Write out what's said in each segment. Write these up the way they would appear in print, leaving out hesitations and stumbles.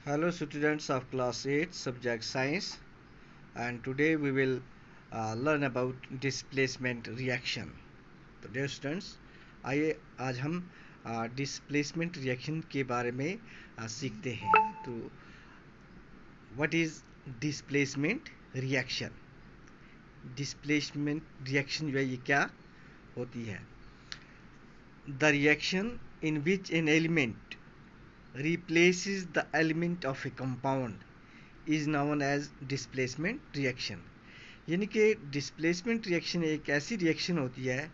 Hello students of class 8 subject science, and today we will learn about displacement reaction. तो dear students, आइए आज हम displacement reaction के बारे में सीखते हैं. तो what is displacement reaction? Displacement reaction जो है ये क्या होती है? The reaction in which an element replaces the element of a compound is known as displacement reaction. यानी कि डिस्प्लेसमेंट रिएक्शन एक ऐसी रिएक्शन होती है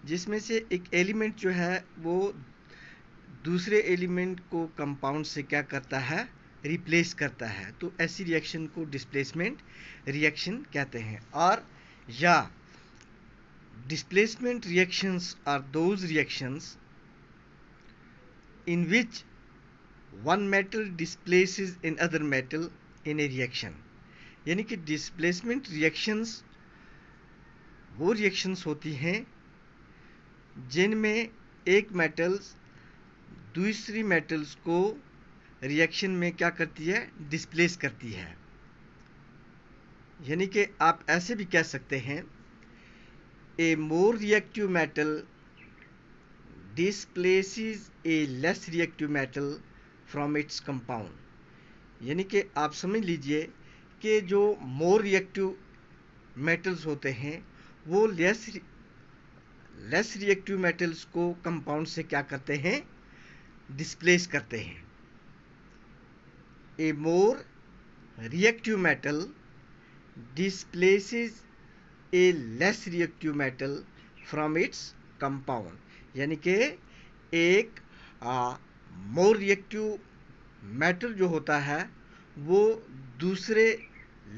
जिसमें से एक एलिमेंट जो है वो दूसरे एलिमेंट को कंपाउंड से क्या करता है, रिप्लेस करता है. तो ऐसी रिएक्शन को डिस्प्लेसमेंट रिएक्शन कहते हैं. और या displacement reactions are those reactions in which one metal displaces another metal in a reaction. यानी कि डिस्प्लेसमेंट रिएक्शंस वो रिएक्शंस होती हैं जिनमें एक मेटल्स दूसरी मेटल्स को रिएक्शन में क्या करती है, डिस्प्लेस करती है. यानी कि आप ऐसे भी कह सकते हैं, a more reactive metal displaces a less reactive metal from its compound. यानी कि आप समझ लीजिए कि जो मोर रिएक्टिव मेटल्स होते हैं वो लेस रिएक्टिव मेटल्स को कंपाउंड से क्या करते हैं, डिस्प्लेस करते हैं. A more reactive metal displaces a less reactive metal from its compound. यानी कि एक मोर रिएक्टिव मेटल जो होता है वो दूसरे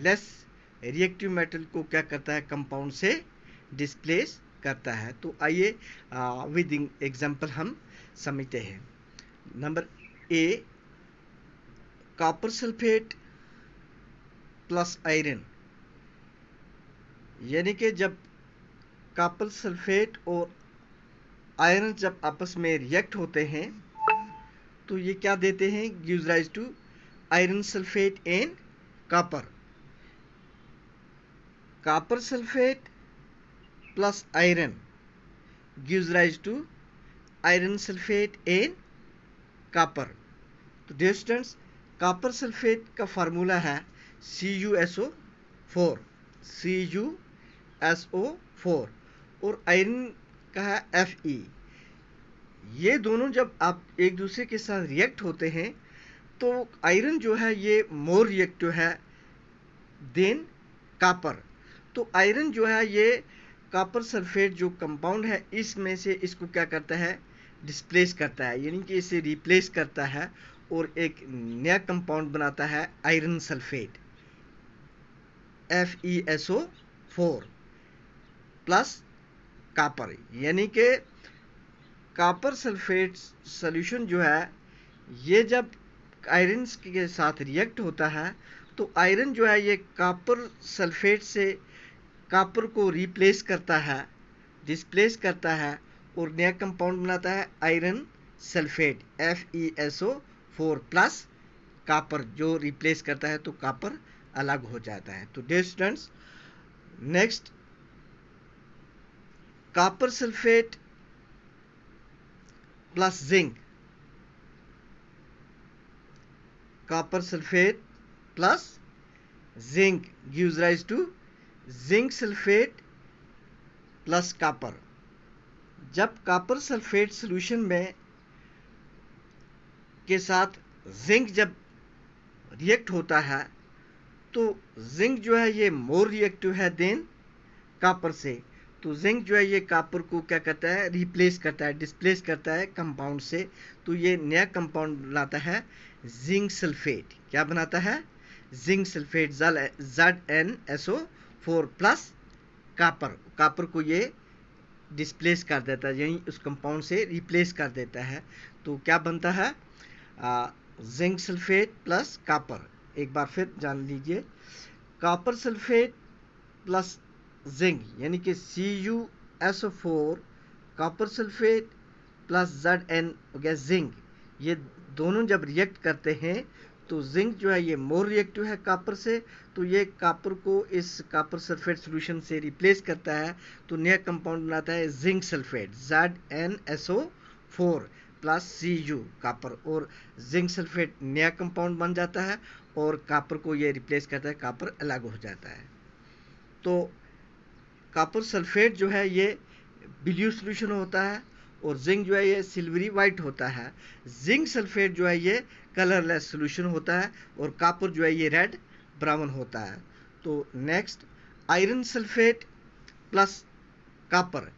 लेस रिएक्टिव मेटल को क्या करता है, कंपाउंड से डिस्प्लेस करता है. तो आइए विद एग्जांपल हम समझते हैं. Number A, copper sulphate plus iron. यानी कि जब कॉपर सल्फेट और आयरन जब आपस में रिएक्ट होते हैं तो ये क्या देते हैं, gives rise to iron sulphate and copper. Copper sulphate plus iron gives rise to iron sulphate and copper. तो डियर स्टूडेंट्स, कॉपर सल्फेट का फार्मूला है CuSO4 और आयरन का है Fe. ये दोनों जब आप एक दूसरे के साथ रिएक्ट होते हैं तो आयरन जो है ये मोर रिएक्टिव है देन कॉपर. तो आयरन जो है ये कॉपर सल्फेट जो कंपाउंड है इसमें से इसको क्या करता है, डिस्प्लेस करता है. यानी कि इसे रिप्लेस करता है और एक नया कंपाउंड बनाता है iron sulphate FeSO4 plus copper. यानी कि कॉपर सल्फेट सॉल्यूशन जो है ये जब आयरन के साथ रिएक्ट होता है तो आयरन जो है ये कॉपर सल्फेट से कॉपर को रिप्लेस करता है, डिस्प्लेस करता है और नया कंपाउंड बनाता है iron sulphate FeSO4 plus copper जो रिप्लेस करता है, तो कॉपर अलग हो जाता है. तो dear students, next copper sulphate plus zinc. Copper sulphate plus zinc gives rise to zinc sulphate plus copper. जब कॉपर सल्फेट सॉल्यूशन में के साथ जिंक जब रिएक्ट होता है तो जिंक जो है ये मोर रिएक्टिव है देन कॉपर से. तो जिंक जो है ये कॉपर को क्या करता है, रिप्लेस करता है, डिस्प्लेस करता है कंपाउंड से. तो ये नया कंपाउंड बनाता है जिंक सल्फेट. क्या बनाता है, zinc sulphate ZnSO4 plus copper. Copper को ये डिस्प्लेस कर देता है, यानी उस कंपाउंड से रिप्लेस कर देता है. तो क्या बनता है, जिंक सल्फेट प्लस कॉपर. एक बार फिर जान लीजिए, कॉपर सल्फेट प्लस जिंक यानी कि CuSO4 copper sulphate plus Zn हो गया जिंक. ये दोनों जब रिएक्ट करते हैं तो जिंक जो है ये मोर रिएक्टिव है कापर से, तो ये कापर को इस कापर सल्फेट सोल्यूशन से रिप्लेस करता है, तो नया कंपाउंड बनाता है zinc sulphate ZnSO4 plus Cu copper, और जिंक सल्फेट नया कंपाउंड बन जाता है और कापर को ये रिप्लेस करता है, कापर अलग हो जाता है। तो कापर सल्फेट जो है ये ब्लू सोल्यूशन होता है और जिंक जो है ये सिल्वरी वाइट होता है। जिंक सल्फेट जो है ये कलरलेस सोल्यूशन होता है और कापर जो है ये रेड ब्राउन होता है। तो next iron sulphate plus copper,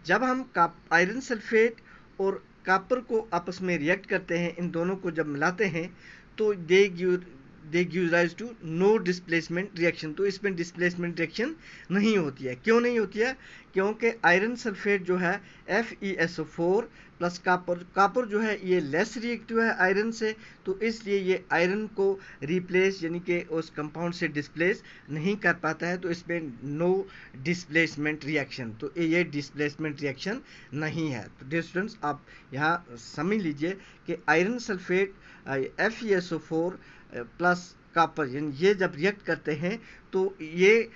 जब हम आयरन सल्फेट और कापर को आपस में रिएक्ट करते हैं, इन दोनों को जब मिलाते हैं तो they give rise to no displacement reaction. तो इसमें डिस्प्लेसमेंट रिएक्शन नहीं होती है। क्यों नहीं होती है? क्योंकि आयरन सल्फेट जो है FeSO4 प्लस कापर जो है ये लेस रिएक्टिव है आयरन से, तो इसलिए ये आयरन को रिप्लेस यानी कि उस कंपाउंड से डिस्प्लेस नहीं कर पाता है, तो इसमें नो डिस्प्लेसमेंट रिएक्शन, तो ये डिस्प्लेसमेंट रिएक्शन नहीं है। तो डियर स्टूडेंट्स, आप यहाँ समझ लीजिए कि iron sulphate FeSO4 plus copper यानी ये जब रिएक्ट करते हैं तो ये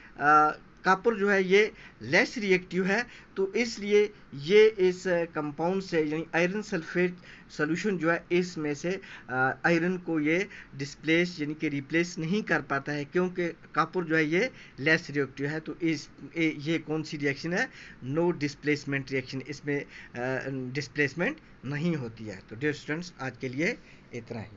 कापर जो है ये लेस रिएक्टिव है, तो इसलिए ये इस कंपाउंड से यानी आयरन सल्फेट सोल्यूशन जो है इसमें से आयरन को ये डिस्प्लेस यानी कि रिप्लेस नहीं कर पाता है, क्योंकि कापर जो है ये लेस रिएक्टिव है। तो ये कौन सी रिएक्शन है? नो डिस्प्लेसमेंट रिएक्शन, इसमें डिस्प्लेसमेंट नहीं होती है। तो डियर स्टूडेंट्स, आज के लिए इतना ही।